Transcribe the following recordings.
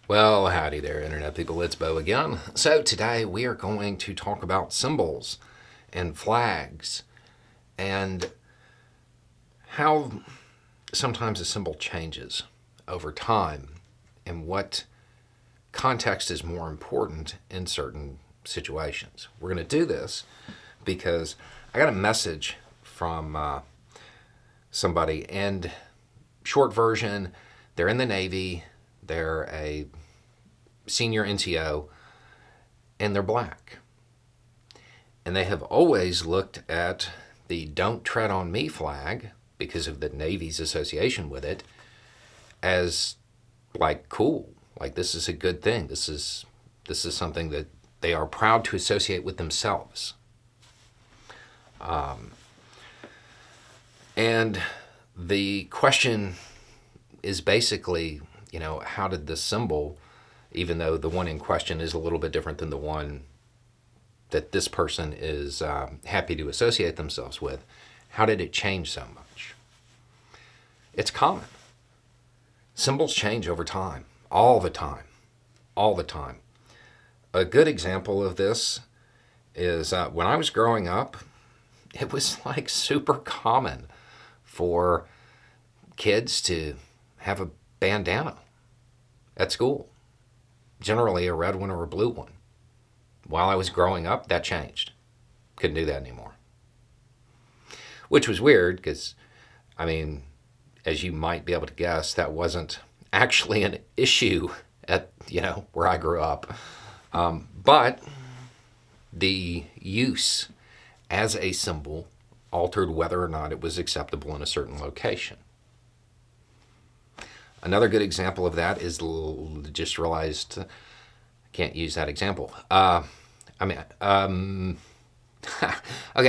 Well, howdy there, Internet people. It's Bo again. So, today we are going to talk about symbols and flags and how sometimes a symbol changes over time and what context is more important in certain situations. We're going to do this because I got a message from somebody, and short version, they're in the Navy, they're a senior NCO, and they're black. And they have always looked at the Don't Tread on Me flag, because of the Navy's association with it, as like cool. Like, this is a good thing. This is something that they are proud to associate with themselves. And the question is basically, how did the symbol, even though the one in question is a little bit different than the one that this person is happy to associate themselves with, how did it change so much? It's common. Symbols change over time, all the time, all the time. A good example of this is when I was growing up, it was like super common for kids to have a bandana at school, generally a red one or a blue one. While I was growing up, that changed. Couldn't do that anymore. Which was weird because, as you might be able to guess, that wasn't actually an issue at, where I grew up. But the use as a symbol altered whether or not it was acceptable in a certain location. Another good example of that is, just realized I can't use that example. Okay,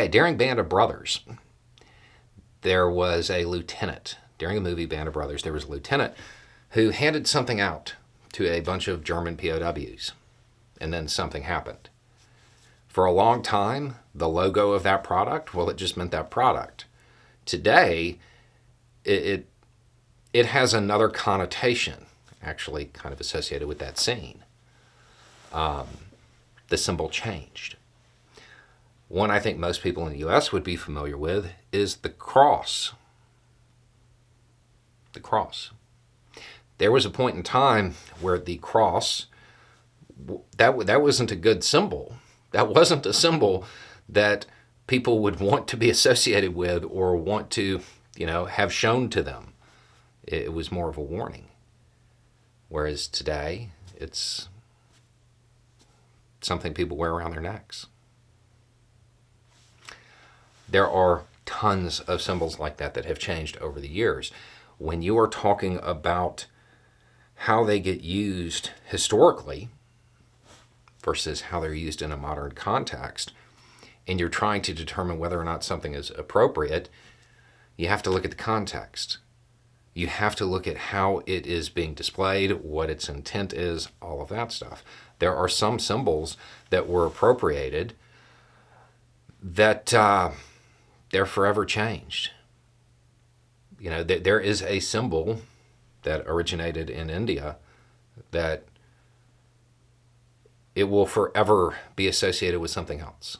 during Band of Brothers, there was a lieutenant. During the movie Band of Brothers, there was a lieutenant who handed something out to a bunch of German POWs, and then something happened. For a long time, the logo of that product, well, it just meant that product. Today, it has another connotation, actually kind of associated with that scene. The symbol changed. One I think most people in the U.S. would be familiar with is the cross. The cross. There was a point in time where the cross, that wasn't a good symbol. That wasn't a symbol that people would want to be associated with or want to, have shown to them. It was more of a warning. Whereas today, it's something people wear around their necks. There are tons of symbols like that have changed over the years. When you are talking about how they get used historically versus how they're used in a modern context, and you're trying to determine whether or not something is appropriate, you have to look at the context. You have to look at how it is being displayed, what its intent is, all of that stuff. There are some symbols that were appropriated that they're forever changed. There is a symbol that originated in India that it will forever be associated with something else.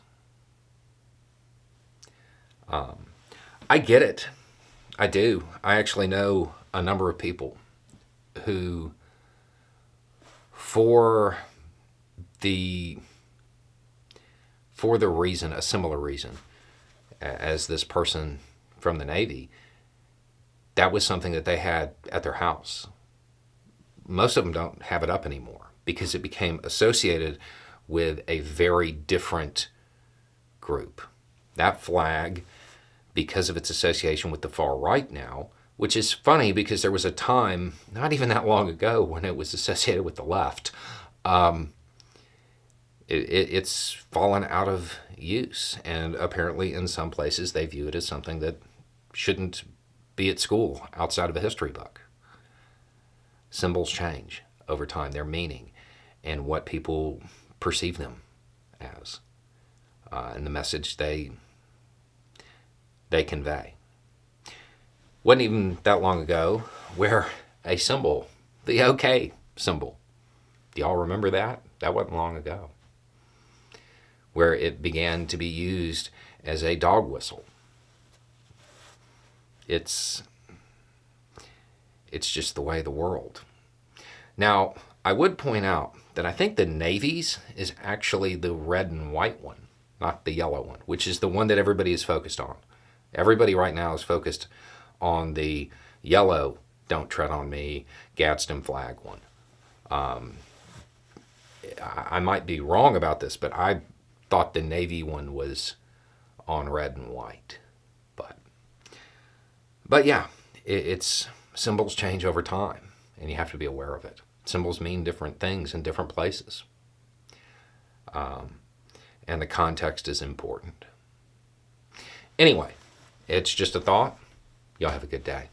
I get it. I do. I actually know a number of people who, for the reason, a similar reason as this person from the Navy, that was something that they had at their house. Most of them don't have it up anymore because it became associated with a very different group. That flag, because of its association with the far right now, which is funny because there was a time, not even that long ago, when it was associated with the left. It's fallen out of use, and apparently in some places they view it as something that shouldn't be at school outside of a history book. Symbols change over time, their meaning, and what people perceive them as, and the message they convey. Wasn't even that long ago where a symbol, the OK symbol, Do y'all remember that? That wasn't long ago. Where it began to be used as a dog whistle. It's just the way of the world. Now, I would point out that I think the Navy's is actually the red and white one, not the yellow one, which is the one that everybody is focused on. Everybody right now is focused on the yellow, don't tread on me, Gadsden flag one. I might be wrong about this, but I thought the Navy one was on red and white. But yeah, it's symbols change over time, and you have to be aware of it. Symbols mean different things in different places. And the context is important. Anyway, it's just a thought. Y'all have a good day.